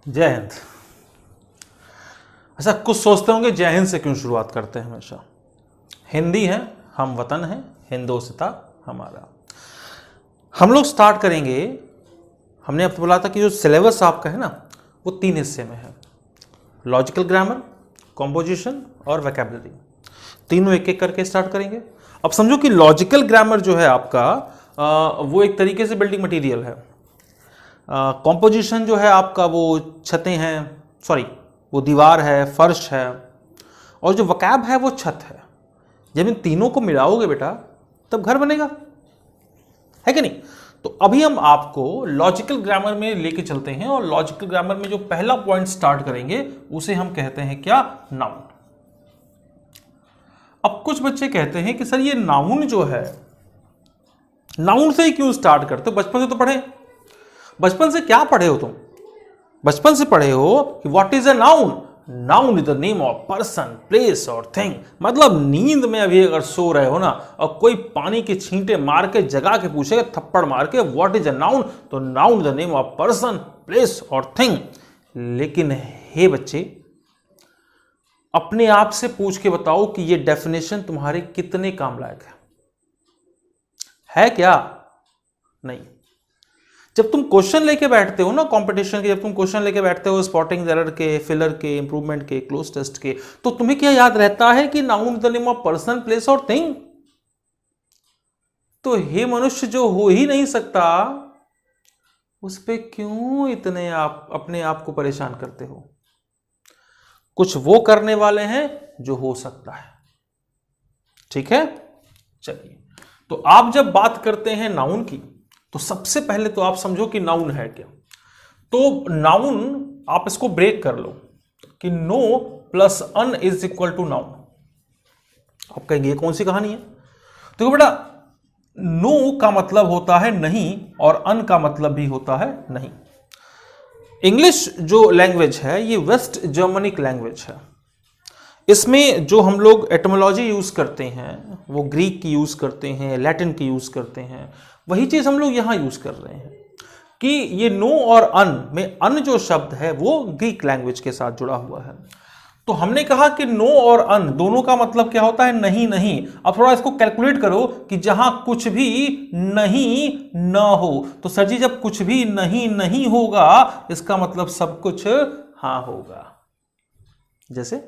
जय हिंद। अच्छा, कुछ सोचते होंगे जय हिंद से क्यों शुरुआत करते हैं हमेशा। हिंदी है, हम वतन हैं, हिंदोसिता हमारा। हम लोग स्टार्ट करेंगे। हमने अब तो बोला था कि जो सिलेबस आपका है ना, वो 3 हिस्से में है। लॉजिकल ग्रामर, कॉम्पोजिशन और वोकैबुलरी, तीनों एक एक करके स्टार्ट करेंगे। अब समझो कि लॉजिकल ग्रामर जो है आपका वो एक तरीके से बिल्डिंग मटेरियल है। कॉम्पोजिशन जो है आपका वो छतें हैं, सॉरी वो दीवार है, फर्श है, और जो वकैब है वो छत है। जब इन तीनों को मिलाओगे बेटा तब घर बनेगा, है कि नहीं। तो अभी हम आपको लॉजिकल ग्रामर में लेके चलते हैं, और लॉजिकल ग्रामर में जो पहला पॉइंट स्टार्ट करेंगे उसे हम कहते हैं क्या, नाउन। अब कुछ बच्चे कहते हैं कि सर ये नाउन जो है, नाउन से ही क्यों स्टार्ट करते हो, बचपन से तो पढ़े। बचपन से क्या पढ़े हो तुम? बचपन से पढ़े हो कि what is a noun. Noun is the name of person, place और थिंग। मतलब नींद में अभी अगर सो रहे हो ना, और कोई पानी के छींटे मार के जगा के पूछेगा थप्पड़ मार के व्हाट इज अ नाउन, तो noun is the name of person, place और थिंग। लेकिन हे बच्चे, अपने आप से पूछ के बताओ कि ये डेफिनेशन तुम्हारे कितने काम लायक है क्या? नहीं। जब तुम क्वेश्चन लेके बैठते हो ना कंपटीशन के, जब तुम क्वेश्चन लेके बैठते हो स्पॉटिंग एरर के, फिलर के, इंप्रूवमेंट के, क्लोज टेस्ट के, तो तुम्हें क्या याद रहता है कि noun the name of person, place और थिंग? तो हे मनुष्य, जो हो ही नहीं सकता उस पे क्यों इतने आप अपने आप को परेशान करते हो? कुछ वो करने वाले हैं जो हो सकता है। ठीक है, चलिए। तो आप जब बात करते हैं नाउन की, तो सबसे पहले तो आप समझो कि नाउन है क्या। तो नाउन आप इसको ब्रेक कर लो कि no plus un is equal to noun. आप कहेंगे ये कौन सी कहानी है? तो बेटा, नो का मतलब होता है नहीं, और अन का मतलब भी होता है नहीं। इंग्लिश जो लैंग्वेज है ये वेस्ट जर्मनिक लैंग्वेज है। इसमें जो हम लोग एटमोलॉजी यूज करते हैं वो ग्रीक की यूज करते हैं, लैटिन की यूज करते हैं। वही चीज हम लोग यहां यूज कर रहे हैं कि ये नो और अन में अन जो शब्द है वो ग्रीक लैंग्वेज के साथ जुड़ा हुआ है। तो हमने कहा कि नो और अन दोनों का मतलब क्या होता है, नहीं नहीं। अब थोड़ा इसको कैलकुलेट करो कि जहां कुछ भी नहीं न हो, तो सर जी जब कुछ भी नहीं नहीं होगा इसका मतलब सब कुछ हां होगा। जैसे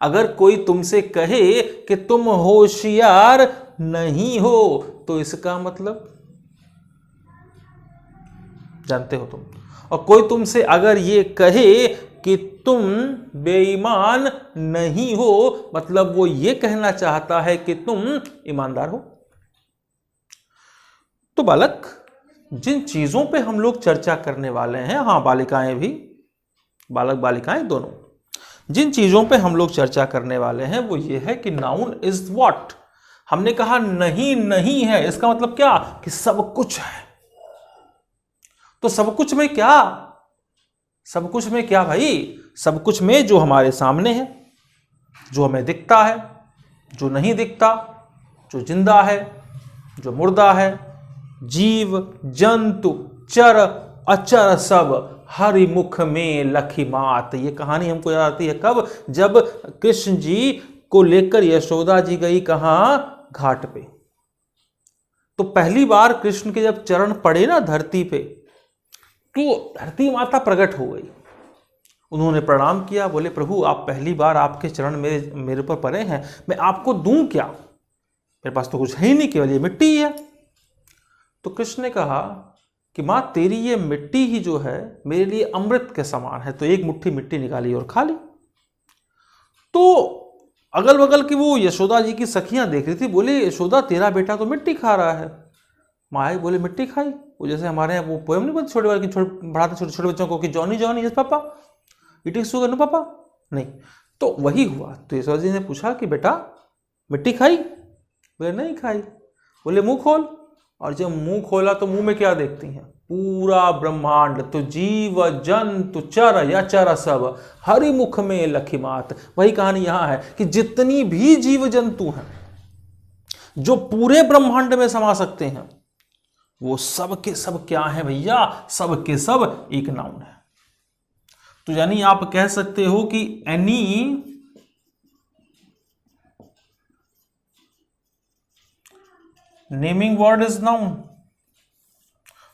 अगर कोई तुमसे कहे कि तुम होशियार नहीं हो, तो इसका मतलब जानते हो तुम। और कोई तुमसे अगर ये कहे कि तुम बेईमान नहीं हो, मतलब वो ये कहना चाहता है कि तुम ईमानदार हो। तो बालक, जिन चीजों पे हम लोग चर्चा करने वाले हैं, हां बालिकाएं भी, बालक बालिकाएं दोनों, जिन चीजों पे हम लोग चर्चा करने वाले हैं वो ये है कि नाउन इज व्हाट। हमने कहा नहीं नहीं है, इसका मतलब क्या कि सब कुछ है। तो सब कुछ में क्या? सब कुछ में क्या भाई? सब कुछ में जो हमारे सामने है, जो हमें दिखता है, जो नहीं दिखता, जो जिंदा है, जो मुर्दा है, जीव जंतु चर अचर सब हरि मुख में लखी मात। ये कहानी हमको याद आती है कब? जब कृष्ण जी को लेकर यशोदा जी गई कहां? घाट पे। तो पहली बार कृष्ण के जब चरण पड़े ना धरती पे, तो धरती माता प्रकट हो गई। उन्होंने प्रणाम किया, बोले प्रभु आप पहली बार आपके चरण मेरे पर पड़े हैं, मैं आपको दूं क्या? मेरे पास तो कुछ है ही नहीं, केवल ये मिट्टी है। तो कृष्ण ने कहा कि मां तेरी ये मिट्टी ही जो है मेरे लिए अमृत के समान है। तो एक मुट्ठी मिट्टी निकाली और खा ली। तो अगल बगल की वो यशोदा जी की सखियां देख रही थी, बोले यशोदा तेरा बेटा तो मिट्टी खा रहा है। माँ बोले मिट्टी खाई? वो जैसे हमारे यहाँ वो पोएम नहीं बनती छोटे वाले की, पढ़ाते छोटे छोटे बच्चों को कि Johnny Johnny yes papa, eating sugar no papa. नहीं, तो वही हुआ। तो यशोदा जी ने पूछा कि बेटा मिट्टी खाई? बोले नहीं खाई। बोले मुंह खोल। और जब मुंह खोला तो मुंह में क्या देखती हैं? पूरा ब्रह्मांड। तो जीव जंतु चर या चर सब हरि मुख में लखी मात। वही कहानी यहां है कि जितनी भी जीव जंतु हैं जो पूरे ब्रह्मांड में समा सकते हैं, वो सब के सब क्या है भैया? सब के सब एक नाउन है। तो यानी आप कह सकते हो कि any naming word is noun,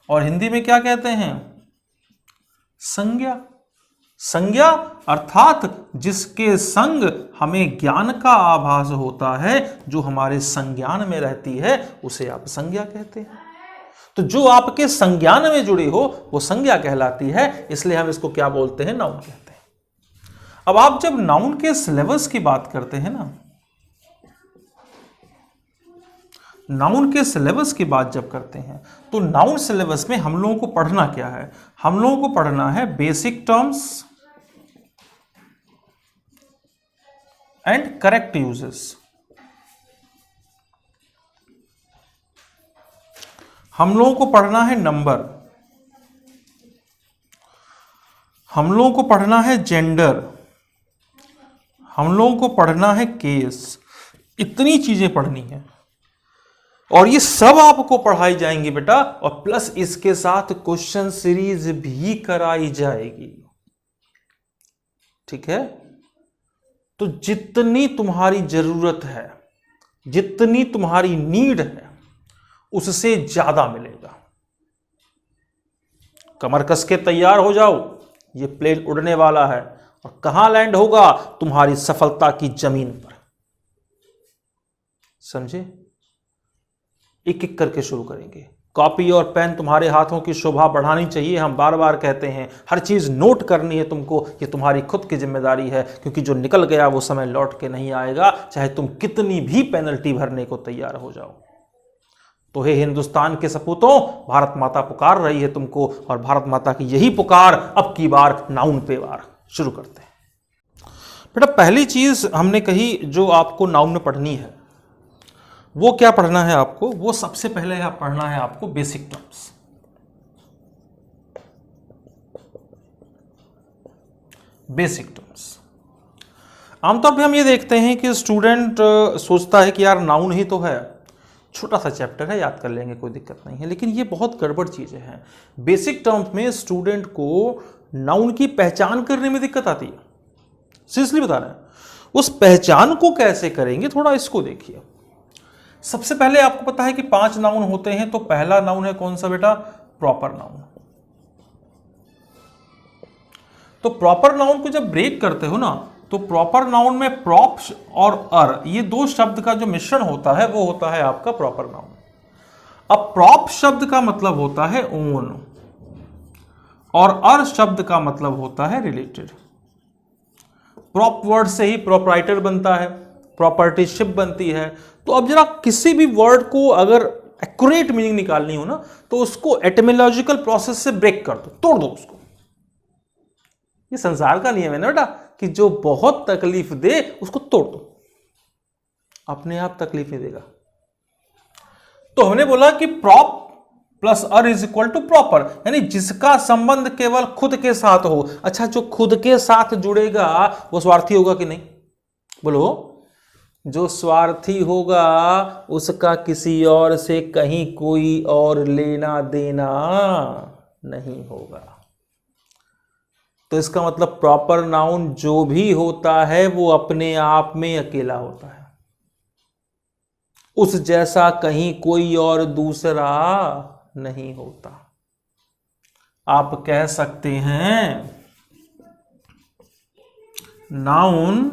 और हिंदी में क्या कहते हैं? संज्ञा। संज्ञा अर्थात जिसके संग हमें ज्ञान का आभास होता है, जो हमारे संज्ञान में रहती है, उसे आप संज्ञा कहते हैं। तो जो आपके संज्ञान में जुड़ी हो वो संज्ञा कहलाती है, इसलिए हम इसको क्या बोलते हैं? नाउन कहते हैं। अब आप जब नाउन के सिलेबस की बात करते हैं ना, नाउन के सिलेबस की बात जब करते हैं, तो नाउन सिलेबस में हम लोगों को पढ़ना क्या है? हम लोगों को पढ़ना है basic terms and correct uses. हम लोगों को पढ़ना है नंबर, हम लोगों को पढ़ना है जेंडर, हम लोगों को पढ़ना है केस। इतनी चीजें पढ़नी है, और ये सब आपको पढ़ाई जाएंगी बेटा, और प्लस इसके साथ क्वेश्चन सीरीज भी कराई जाएगी। ठीक है? तो जितनी तुम्हारी जरूरत है, जितनी तुम्हारी नीड है, उससे ज्यादा मिलेगा। कमर कस के तैयार हो जाओ, ये प्लेन उड़ने वाला है, और कहां लैंड होगा? तुम्हारी सफलता की जमीन पर। समझे? एक एक करके शुरू करेंगे। कॉपी और पेन तुम्हारे हाथों की शोभा बढ़ानी चाहिए। हम बार बार कहते हैं, हर चीज नोट करनी है तुमको, ये तुम्हारी खुद की जिम्मेदारी है, क्योंकि जो निकल गया वो समय लौट के नहीं आएगा, चाहे तुम कितनी भी पेनल्टी भरने को तैयार हो जाओ। तो हे हिंदुस्तान के सपूतों, भारत माता पुकार रही है तुमको, और भारत माता की यही पुकार अब की बार नाउन पे वार। शुरू करते हैं बेटा। पहली चीज हमने कही जो आपको नाउन में पढ़नी है, वो क्या पढ़ना है आपको? वो सबसे पहले पढ़ना है आपको बेसिक टर्म्स। बेसिक टर्म्स आमतौर पे हम ये देखते हैं कि स्टूडेंट सोचता है कि यार नाउन ही तो है, छोटा सा चैप्टर है, याद कर लेंगे, कोई दिक्कत नहीं है। लेकिन ये बहुत गड़बड़ चीजें हैं। बेसिक टर्म्स में स्टूडेंट को नाउन की पहचान करने में दिक्कत आती है। सीरियसली बता रहे हैं। उस पहचान को कैसे करेंगे, थोड़ा इसको देखिए। सबसे पहले आपको पता है कि 5 नाउन होते हैं, तो पहला नाउन है कौन सा बेटा? Proper noun. तो प्रॉपर नाउन को जब ब्रेक करते हो ना, तो प्रॉपर नाउन में प्रॉप और अर, ये दो शब्द का जो मिश्रण होता है वो होता है आपका प्रॉपर नाउन। अब प्रॉप शब्द का मतलब होता है ओन, और अर शब्द का मतलब होता है रिलेटेड। प्रॉप वर्ड से ही प्रोप्राइटर बनता है, प्रॉपर्टीशिप बनती है। तो अब जरा किसी भी वर्ड को अगर एक्यूरेट मीनिंग निकालनी हो ना, तो उसको एटिमोलॉजिकल प्रोसेस से ब्रेक कर दो, तोड़ दो उसको। ये संसार का नियम है ना बेटा, कि जो बहुत तकलीफ दे उसको तोड़ दो, अपने आप तकलीफ नहीं देगा। तो हमने बोला कि prop plus er is equal to proper, यानी जिसका संबंध केवल खुद के साथ हो। अच्छा, जो खुद के साथ जुड़ेगा वो स्वार्थी होगा कि नहीं? बोलो। जो स्वार्थी होगा उसका किसी और से कहीं कोई और लेना देना नहीं होगा। तो इसका मतलब प्रॉपर नाउन जो भी होता है वो अपने आप में अकेला होता है, उस जैसा कहीं कोई और दूसरा नहीं होता। आप कह सकते हैं noun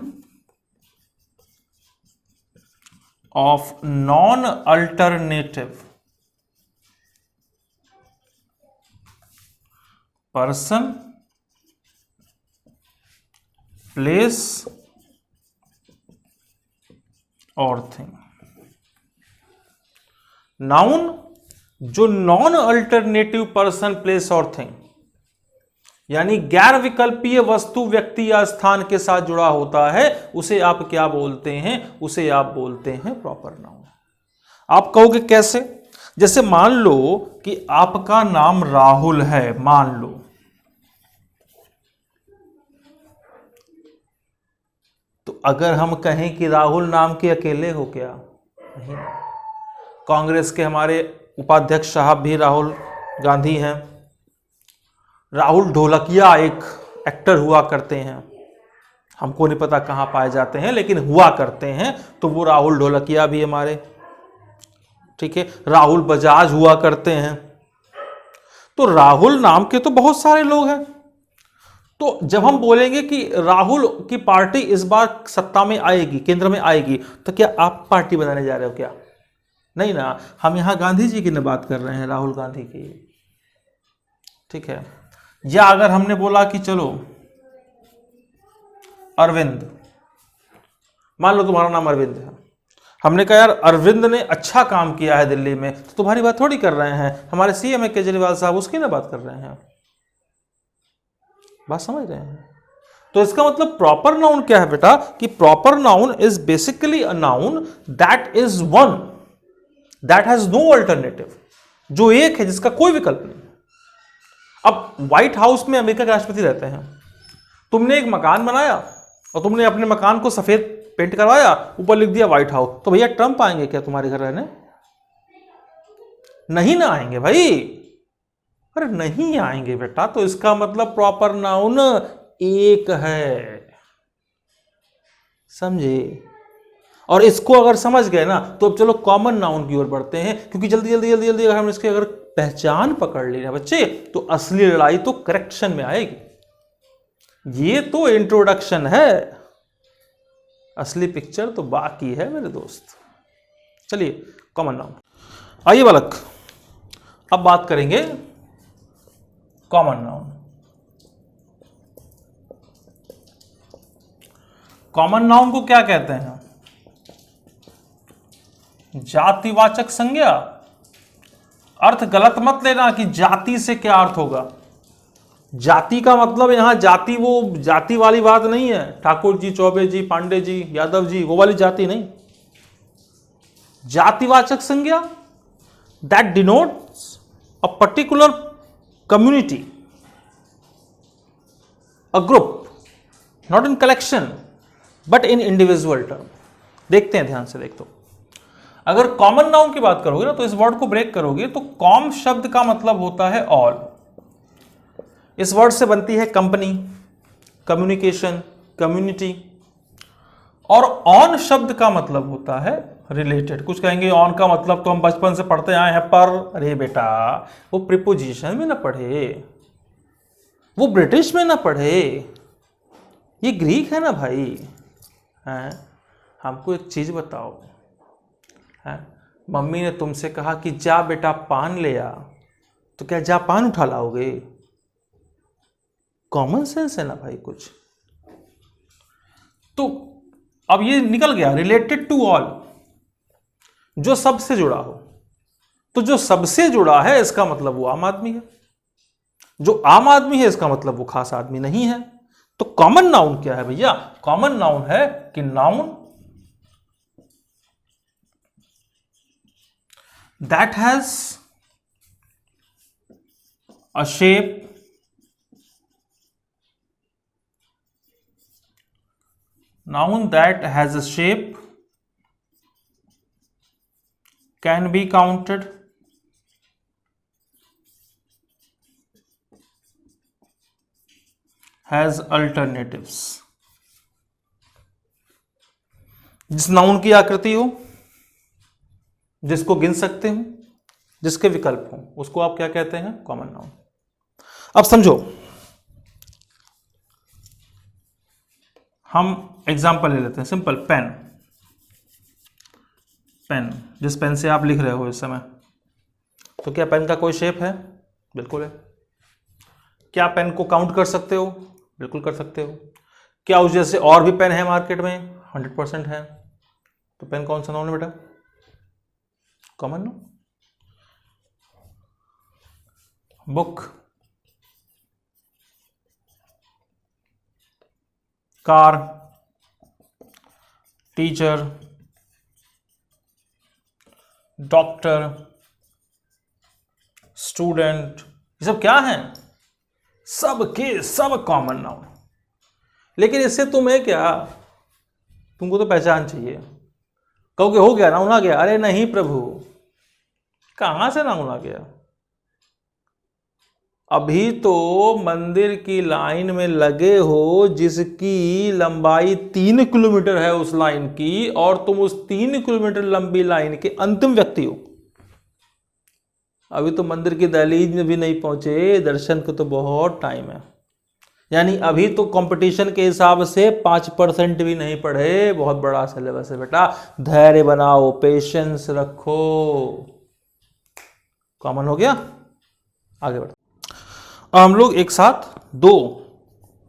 of non alternative person, place और थिंग। नाउन जो नॉन अल्टरनेटिव पर्सन, प्लेस और थिंग, यानी गैर विकल्पीय वस्तु, व्यक्ति या स्थान के साथ जुड़ा होता है, उसे आप क्या बोलते हैं? उसे आप बोलते हैं प्रॉपर नाउन। आप कहोगे कैसे? जैसे मान लो कि आपका नाम राहुल है, मान लो, तो अगर हम कहें कि राहुल नाम के अकेले हो क्या? नहीं। कांग्रेस के हमारे उपाध्यक्ष साहब भी राहुल गांधी हैं। राहुल ढोलकिया एक एक्टर हुआ करते हैं, हमको नहीं पता कहाँ पाए जाते हैं लेकिन हुआ करते हैं, तो वो राहुल ढोलकिया भी हमारे, ठीक है, राहुल बजाज हुआ करते हैं। तो राहुल नाम के तो बहुत सारे लोग हैं। तो जब हम बोलेंगे कि राहुल की पार्टी इस बार सत्ता में आएगी, केंद्र में आएगी, तो क्या आप पार्टी बनाने जा रहे हो क्या? नहीं ना, हम यहां गांधी जी की न बात कर रहे हैं, राहुल गांधी की, ठीक है। या अगर हमने बोला कि चलो अरविंद, मान लो तुम्हारा नाम अरविंद है, हमने कहा यार अरविंद ने अच्छा काम किया है दिल्ली में, तो तुम्हारी बात थोड़ी कर रहे हैं, हमारे सीएम है केजरीवाल साहब, उसकी ना बात कर रहे हैं। बात समझ रहे हैं? तो इसका मतलब प्रॉपर नाउन क्या है बेटा, कि proper noun is basically a noun that is one, that has no alternative, जो एक है, जिसका कोई विकल्प नहीं। अब व्हाइट हाउस में अमेरिका के राष्ट्रपति रहते हैं, तुमने एक मकान बनाया और तुमने अपने मकान को सफेद पेंट करवाया, ऊपर लिख दिया व्हाइट हाउस, तो भैया ट्रंप आएंगे क्या तुम्हारे घर रहने? नहीं ना आएंगे भाई, अरे नहीं आएंगे बेटा। तो इसका मतलब प्रॉपर नाउन एक है, समझे? और इसको अगर समझ गए ना, तो अब चलो कॉमन नाउन की ओर बढ़ते हैं, क्योंकि जल्दी जल्दी जल्दी जल्दी अगर हम इसकी अगर पहचान पकड़ ली ना बच्चे, तो असली लड़ाई तो करेक्शन में आएगी। ये तो इंट्रोडक्शन है, असली पिक्चर तो बाकी है मेरे दोस्त। चलिए कॉमन नाउन, आइए बालक, अब बात करेंगे कॉमन नाउन। कॉमन नाउन को क्या कहते हैं? जातिवाचक संज्ञा। अर्थ गलत मत लेना कि जाति से क्या अर्थ होगा। जाति का मतलब यहां जाति वो जाति वाली बात नहीं है, ठाकुर जी, चौबे जी, पांडे जी, यादव जी, वो वाली जाति नहीं। जातिवाचक संज्ञा that denotes a particular community, a group, not in collection but in individual term. देखते हैं ध्यान से, देख दो। अगर कॉमन नाउन की बात करोगे ना, तो इस वर्ड को ब्रेक करोगे तो कॉम शब्द का मतलब होता है ऑल। इस वर्ड से बनती है कंपनी, कम्युनिकेशन, कम्युनिटी। और ऑन शब्द का मतलब होता है रिलेटेड। कुछ कहेंगे ऑन का मतलब तो हम बचपन से पढ़ते आए हैं, पर अरे बेटा वो प्रीपोजिशन में ना पढ़े, वो ब्रिटिश में ना पढ़े, ये ग्रीक है ना भाई। हैं, हमको एक चीज बताओ, हैं, मम्मी ने तुमसे कहा कि जा बेटा पान ले आ, तो क्या जा पान उठा लाओगे? कॉमन सेंस है ना भाई कुछ। तो अब ये निकल गया रिलेटेड टू ऑल, जो सबसे जुड़ा हो। तो जो सबसे जुड़ा है इसका मतलब वो आम आदमी है, जो आम आदमी है इसका मतलब वो खास आदमी नहीं है। तो कॉमन नाउन क्या है भैया? कॉमन नाउन है कि noun that has a shape, noun that has a shape, can be counted, has alternatives। जिस नाउन की आकृति हो, जिसको गिन सकते हो, जिसके विकल्प हो, उसको आप क्या कहते हैं? Common noun. अब समझो, हम एग्जाम्पल ले लेते हैं सिंपल। पेन, पेन, जिस पेन से आप लिख रहे हो इस समय, तो क्या पेन का कोई शेप है? बिल्कुल है। क्या पेन को काउंट कर सकते हो? बिल्कुल कर सकते हो। क्या उस जैसे और भी पेन है मार्केट में? 100% है। तो पेन कौन सा नाउन है बेटा? Common noun. Book, car, teacher, doctor, student, ये सब क्या हैं? सब के सब कॉमन नाउन। लेकिन इससे तुम्हें क्या, तुमको तो पहचान चाहिए। कहोगे हो गया नाउन आ गया, अरे नहीं प्रभु, कहां से नाउन आ गया? अभी तो मंदिर की लाइन में लगे हो जिसकी लंबाई 3 किलोमीटर है उस लाइन की, और तुम उस 3 किलोमीटर लंबी लाइन के अंतिम व्यक्ति हो। अभी तो मंदिर की दहलीज में भी नहीं पहुंचे, दर्शन को तो बहुत टाइम है। यानी अभी तो कंपटीशन के हिसाब से 5% भी नहीं पढ़े। बहुत बड़ा सिलेबस है बेटा, धैर्य बनाओ, पेशेंस रखो। कॉमन हो गया, आगे बढ़ो। हम लोग एक साथ 2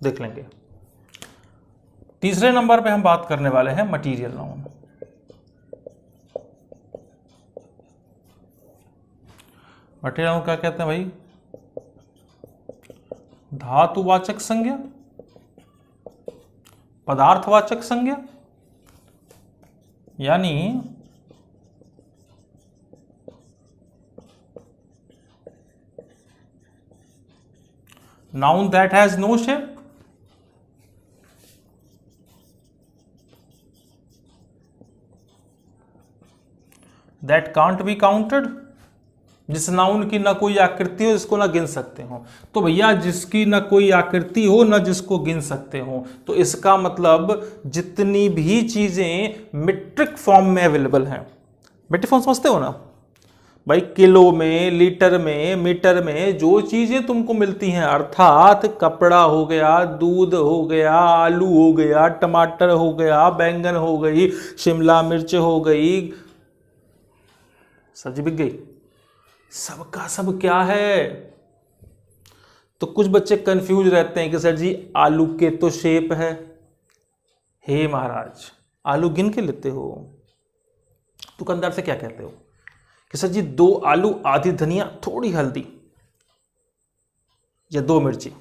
देख लेंगे। तीसरे नंबर पे हम बात करने वाले हैं मटीरियल नाउन। मटीरियल नाउन क्या कहते हैं भाई? धातुवाचक संज्ञा, पदार्थवाचक संज्ञा, यानी noun that has no shape, that can't be counted, जिस नाउन की ना कोई आकृति हो, जिसको ना गिन सकते हो। तो भैया जिसकी ना कोई आकृति हो, ना जिसको गिन सकते हो, तो इसका मतलब जितनी भी चीजें मीट्रिक फॉर्म में अवेलेबल हैं। मीट्रिक फॉर्म समझते हो ना भाई? किलो में, लीटर में, मीटर में जो चीजें तुमको मिलती हैं, अर्थात कपड़ा हो गया, दूध हो गया, आलू हो गया, टमाटर हो गया, बैंगन हो गई, शिमला मिर्च हो गई, सब्जी बिक गई, सबका सब क्या है? तो कुछ बच्चे कंफ्यूज रहते हैं कि सर जी आलू के तो शेप है। हे महाराज, आलू गिन के लेते हो? दुकानदार से क्या कहते हो कि सर जी 2 आलू, आधी धनिया, थोड़ी हल्दी, या 2 मिर्ची,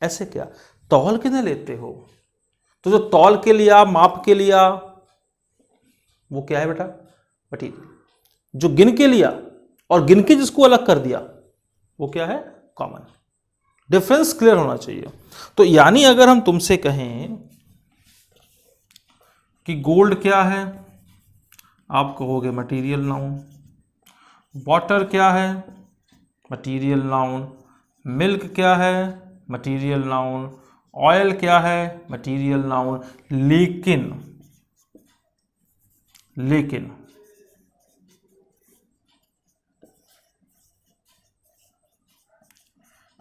ऐसे क्या? तौल के ना लेते हो? तो जो तौल के लिया, माप के लिया, वो क्या है बेटा? मटीरियल। जो गिन के लिया और गिन के जिसको अलग कर दिया, वो क्या है? कॉमन। डिफरेंस क्लियर होना चाहिए। तो यानी अगर हम तुमसे कहें कि गोल्ड क्या है, आप कहोगे मटीरियल नाउन। वाटर क्या है? Material noun. मिल्क क्या है? Material noun. ऑयल क्या है? Material noun. लेकिन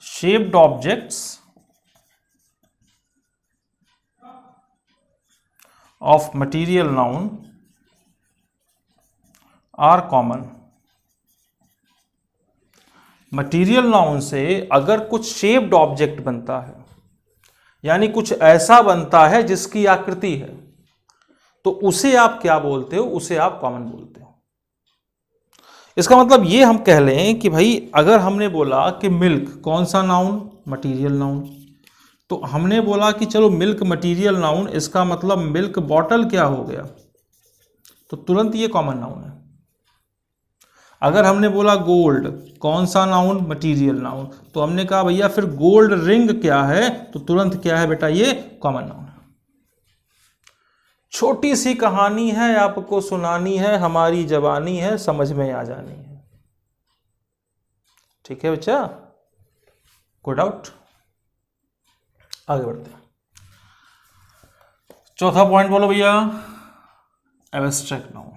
shaped objects of material noun are common। Material noun से अगर कुछ शेप्ड ऑब्जेक्ट बनता है, यानी कुछ ऐसा बनता है जिसकी आकृति है, तो उसे आप क्या बोलते हो? उसे आप कॉमन बोलते हो। इसका मतलब ये हम कह लें कि भाई अगर हमने बोला कि मिल्क कौन सा नाउन? Material noun. तो हमने बोला कि चलो मिल्क मटीरियल नाउन, इसका मतलब मिल्क बॉटल क्या हो गया? तो तुरंत ये कॉमन नाउन है। अगर हमने बोला गोल्ड कौन सा नाउन? Material noun. तो हमने कहा भैया फिर गोल्ड रिंग क्या है? तो तुरंत क्या है बेटा? ये कॉमन नाउन है। छोटी सी कहानी है, आपको सुनानी है, हमारी जवानी है, समझ में आ जानी है। ठीक है बच्चा, कोई डाउट? आगे बढ़ते हैं। चौथा पॉइंट बोलो भैया, एब्स्ट्रैक्ट नाउन।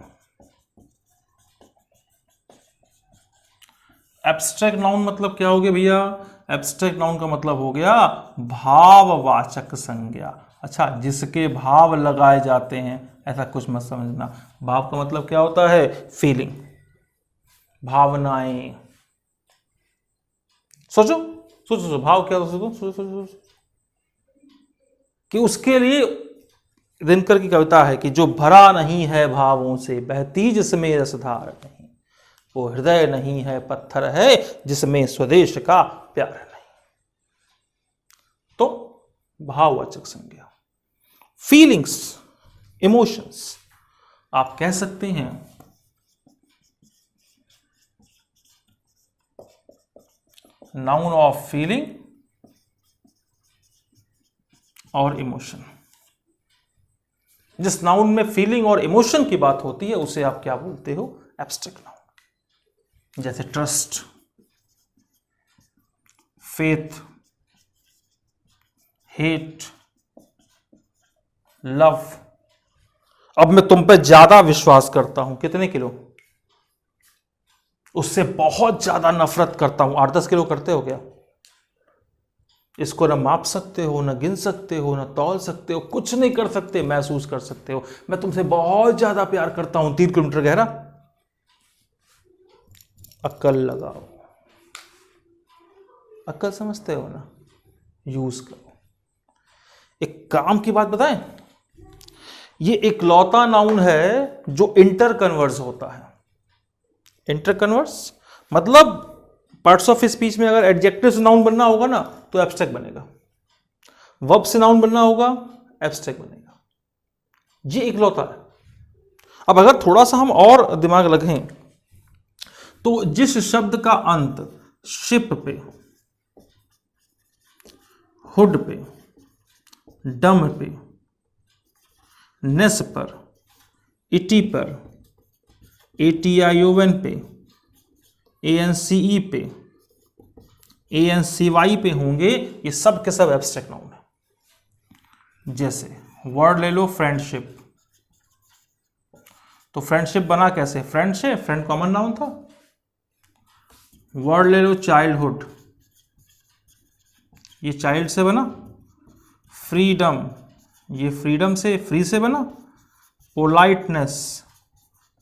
एब्स्ट्रैक्ट नाउन मतलब क्या हो गया भैया? एब्स्ट्रैक्ट नाउन का मतलब हो गया भाववाचक संज्ञा। अच्छा, जिसके भाव लगाए जाते हैं, ऐसा कुछ मत समझना। भाव का मतलब क्या होता है? फीलिंग, भावनाएं। सोचो सोचो सोचो, भाव क्या होता है? सोचो सोचो कि उसके लिए दिनकर की कविता है कि जो भरा नहीं है भावों से, बहती जिसमें रसधार नहीं, वो हृदय नहीं है, पत्थर है जिसमें स्वदेश का प्यार नहीं। तो भाववाचक संज्ञा, फीलिंग्स, इमोशंस, आप कह सकते हैं नाउन ऑफ फीलिंग और इमोशन। जिस नाउन में फीलिंग और इमोशन की बात होती है उसे आप क्या बोलते हो? Abstract noun. जैसे ट्रस्ट, फेथ, हेट, लव। अब मैं तुम पे ज्यादा विश्वास करता हूं, कितने किलो? उससे बहुत ज्यादा नफरत करता हूं, 8-10 किलो करते हो क्या? इसको ना माप सकते हो, ना गिन सकते हो, ना तौल सकते हो, कुछ नहीं कर सकते, महसूस कर सकते हो। मैं तुमसे बहुत ज्यादा प्यार करता हूं, 3 किलोमीटर गहरा। अक्ल लगाओ, अक्ल समझते हो ना, यूज करो। एक काम की बात बताएं, ये इकलौता नाउन है जो इंटर कन्वर्स होता है। इंटर कन्वर्स मतलब पार्ट्स ऑफ स्पीच में अगर एडजेक्टिव से नाउन बनना होगा ना तो एब्स्ट्रैक्ट बनेगा, वर्ब से नाउन बनना होगा एब्स्ट्रैक्ट बनेगा। ये इकलौता है। अब अगर थोड़ा सा हम और दिमाग लगाएं तो जिस शब्द का अंत शिप पे, हुड पे, डम पे, नेस पर, इटी पर, ATION पे, ANCE पे, ANCY पे होंगे, ये सब के सब एब्स्ट्रैक्ट नाउन है। जैसे वर्ड ले लो फ्रेंडशिप, तो फ्रेंडशिप बना कैसे? फ्रेंड से, फ्रेंड कॉमन नाउन था। वर्ड ले लो चाइल्डहुड, ये चाइल्ड से बना। फ्रीडम, ये फ्रीडम से, फ्री से बना। पोलाइटनेस,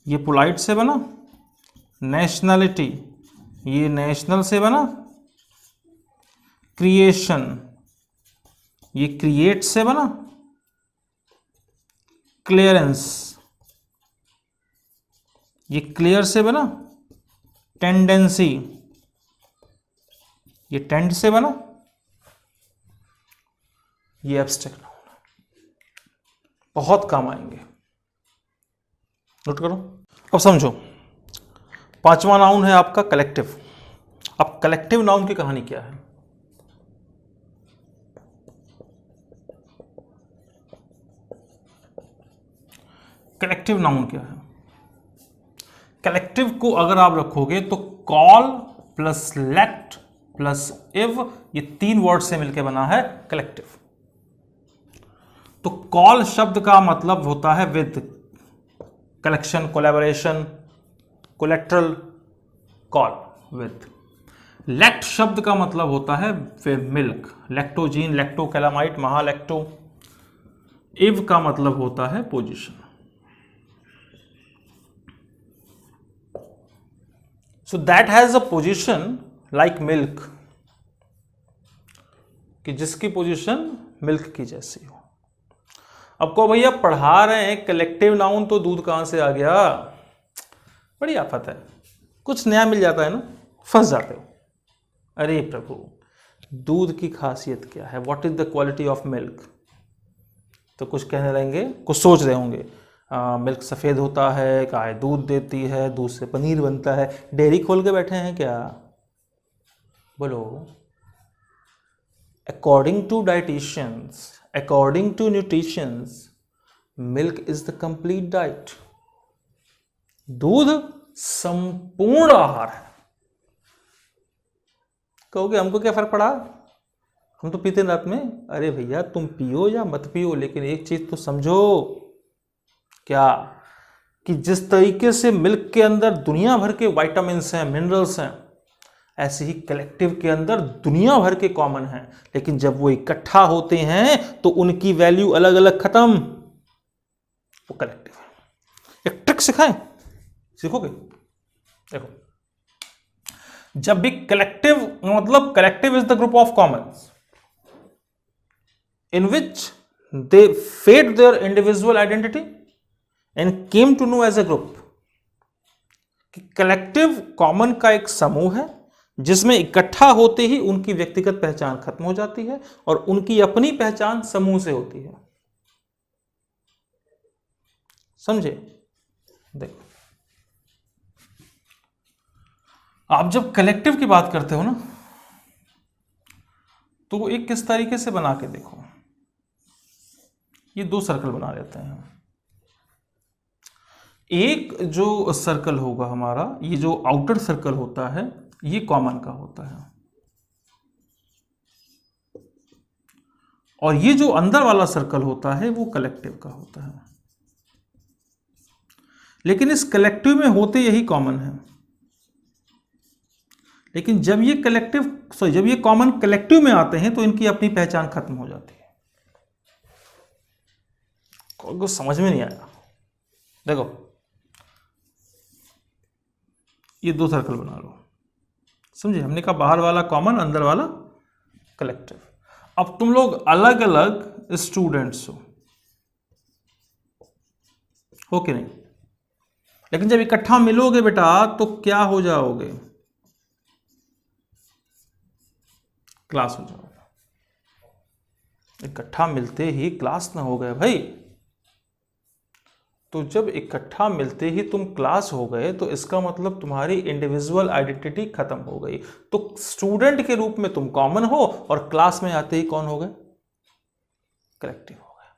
ये पोलाइट से बना। नेशनलिटी, ये नेशनल से बना। क्रिएशन, ये क्रिएट से बना। क्लियरेंस, ये क्लियर से बना। टेंडेंसी, ये टेंड से बना। ये एब्स्ट्रैक्ट नाउन है, बहुत काम आएंगे, नोट करो। अब समझो, 5वां नाउन है आपका कलेक्टिव। अब कलेक्टिव नाउन की कहानी क्या है? कलेक्टिव नाउन क्या है? कलेक्टिव को अगर आप रखोगे तो कॉल प्लस लेट प्लस इव, ये 3 वर्ड से मिलकर बना है कलेक्टिव। तो कॉल शब्द का मतलब होता है with, collection, collaboration, collateral, col with. Lect शब्द का मतलब होता है मिल्क, लैक्टोजीन, लैक्टोकैलामाइट, महालैक्टो। इव का मतलब होता है position. So that has a position like milk, कि जिसकी पोजीशन मिल्क की जैसी हो। अब को भैया पढ़ा रहे हैं कलेक्टिव नाउन, तो दूध कहां से आ गया? बड़ी आफत है, कुछ नया मिल जाता है ना, फंस जाते हो। अरे प्रभु, दूध की खासियत क्या है? What is the quality of milk? तो कुछ कहने रहेंगे, कुछ सोच रहे होंगे, मिल्क सफ़ेद होता है, गाय दूध देती है, दूध से पनीर बनता है। डेयरी खोल के बैठे हैं क्या? बोलो। According to dieticians, according to nutritions, milk is the complete diet. दूध संपूर्ण आहार है। कहोगे हमको क्या फर्क पड़ा, हम तो पीते रात में। अरे भैया तुम पियो या मत पियो, लेकिन एक चीज तो समझो, क्या कि जिस तरीके से मिल्क के अंदर दुनिया भर के विटामिन्स हैं, मिनरल्स हैं, ऐसे ही कलेक्टिव के अंदर दुनिया भर के कॉमन हैं, लेकिन जब वो इकट्ठा होते हैं तो उनकी वैल्यू अलग अलग खत्म। वो कलेक्टिव है। एक ट्रिक सिखाएं, सीखोगे? देखो, जब भी कलेक्टिव, मतलब collective is the group of commons in which they fade their individual identity and came to know as a group. Collective common का एक समूह है जिसमें इकट्ठा होते ही उनकी व्यक्तिगत पहचान खत्म हो जाती है और उनकी अपनी पहचान समूह से होती है। समझे? देखो, आप जब कलेक्टिव की बात करते हो ना, तो वो एक किस तरीके से बना के देखो। ये 2 सर्कल बना लेते हैं। एक जो सर्कल होगा हमारा, ये जो आउटर सर्कल होता है, ये कॉमन का होता है। और ये जो अंदर वाला सर्कल होता है वो कलेक्टिव का होता है। लेकिन इस कलेक्टिव में होते यही कॉमन है, लेकिन जब ये कॉमन कलेक्टिव में आते हैं तो इनकी अपनी पहचान खत्म हो जाती है। को समझ में नहीं आया? देखो, ये दो सर्कल बना लो, समझे? हमने कहा बाहर वाला कॉमन, अंदर वाला कलेक्टिव। अब तुम लोग अलग अलग स्टूडेंट्स हो कि नहीं? लेकिन जब इकट्ठा मिलोगे बेटा तो क्या हो जाओगे? क्लास हो जाओगे। इकट्ठा मिलते ही क्लास ना हो गए भाई। तो जब इकट्ठा मिलते ही तुम क्लास हो गए तो इसका मतलब तुम्हारी इंडिविजुअल आइडेंटिटी खत्म हो गई। तो स्टूडेंट के रूप में तुम कॉमन हो और क्लास में आते ही कौन हो गए? कलेक्टिव हो गए।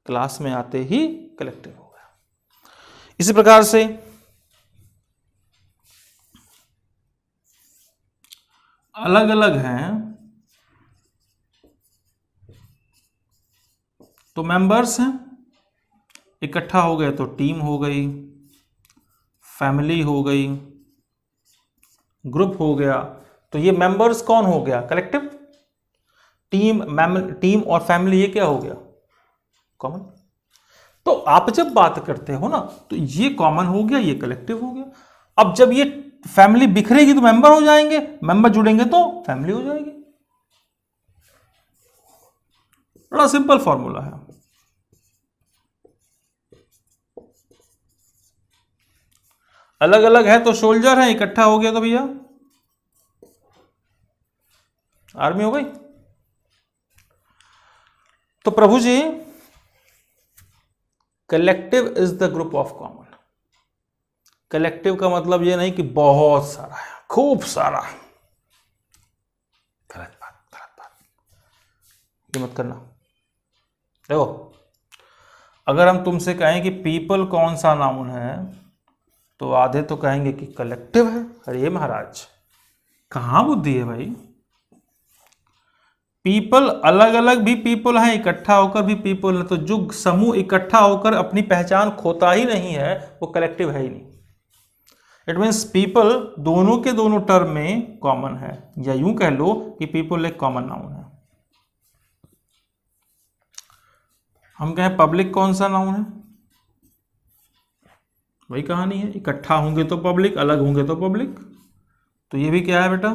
क्लास में आते ही कलेक्टिव हो गया। इसी प्रकार से अलग अलग हैं तो मेंबर्स हैं, इकट्ठा हो गए तो टीम हो गई, फैमिली हो गई, ग्रुप हो गया। तो ये मेंबर्स कौन हो गया? कलेक्टिव। टीम और फैमिली ये क्या हो गया? कॉमन। तो आप जब बात करते हो ना तो ये कॉमन हो गया, ये कलेक्टिव हो गया। अब जब ये फैमिली बिखरेगी तो मेंबर हो जाएंगे, मेंबर जुड़ेंगे तो फैमिली हो जाएगी। बड़ा सिंपल फॉर्मूला है। अलग अलग है तो सोल्जर है, इकट्ठा हो गया तो भैया आर्मी हो गई। तो Prabhu ji, collective is the group of common. Collective का मतलब ये नहीं कि बहुत सारा है, खूब सारा। गलत बात ये मत करना। देखो, अगर हम तुमसे कहें कि पीपल कौन सा नाउन है तो आधे तो कहेंगे कि कलेक्टिव है। अरे महाराज, कहां बुद्धि है भाई? पीपल अलग अलग भी पीपल हैं, इकट्ठा होकर भी पीपल है। तो जो समूह इकट्ठा होकर अपनी पहचान खोता ही नहीं है वो कलेक्टिव है ही नहीं। इट मीन्स पीपल दोनों के दोनों टर्म में कॉमन है, या यूं कह लो कि पीपल एक कॉमन नाउन है। हम कहें पब्लिक कौन सा नाउन है? वही कहानी है, इकट्ठा होंगे तो पब्लिक, अलग होंगे तो पब्लिक। तो ये भी क्या है बेटा?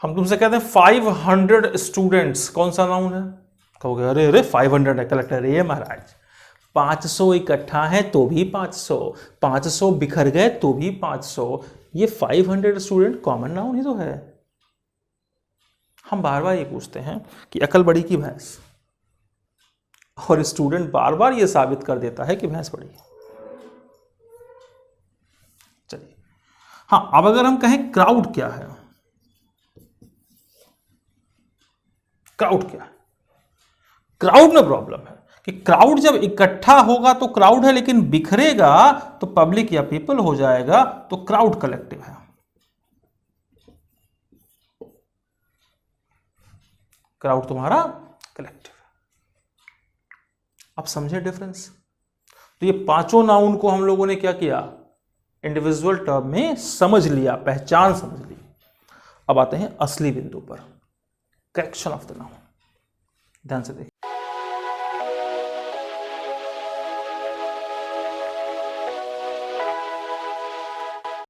हम तुमसे कहते हैं 500 स्टूडेंट्स, कौन सा नाउन है? कहोगे अरे अरे 500 है कलेक्टर। ये महाराज, 500 इकट्ठा है तो भी 500, 500 बिखर गए तो भी 500। ये 500 स्टूडेंट कॉमन नाउन ही तो है। हम बार बार ये पूछते हैं कि अकल बड़ी की भैंस, और स्टूडेंट बार बार ये साबित कर देता है कि भैंस बड़ी है। चलिए, हाँ, अब अगर हम कहें क्राउड क्या है? क्राउड क्या है? क्राउड में प्रॉब्लम है कि क्राउड जब इकट्ठा होगा तो क्राउड है, लेकिन बिखरेगा तो पब्लिक या पीपल हो जाएगा। तो क्राउड कलेक्टिव है। क्राउड तुम्हारा कलेक्टिव है। अब समझे डिफरेंस? तो ये पांचों नाउन को हम लोगों ने क्या किया? इंडिविजुअल टर्म में समझ लिया, पहचान समझ ली। अब आते हैं असली बिंदु पर, करेक्शन ऑफ द नाउन। ध्यान से देखिए।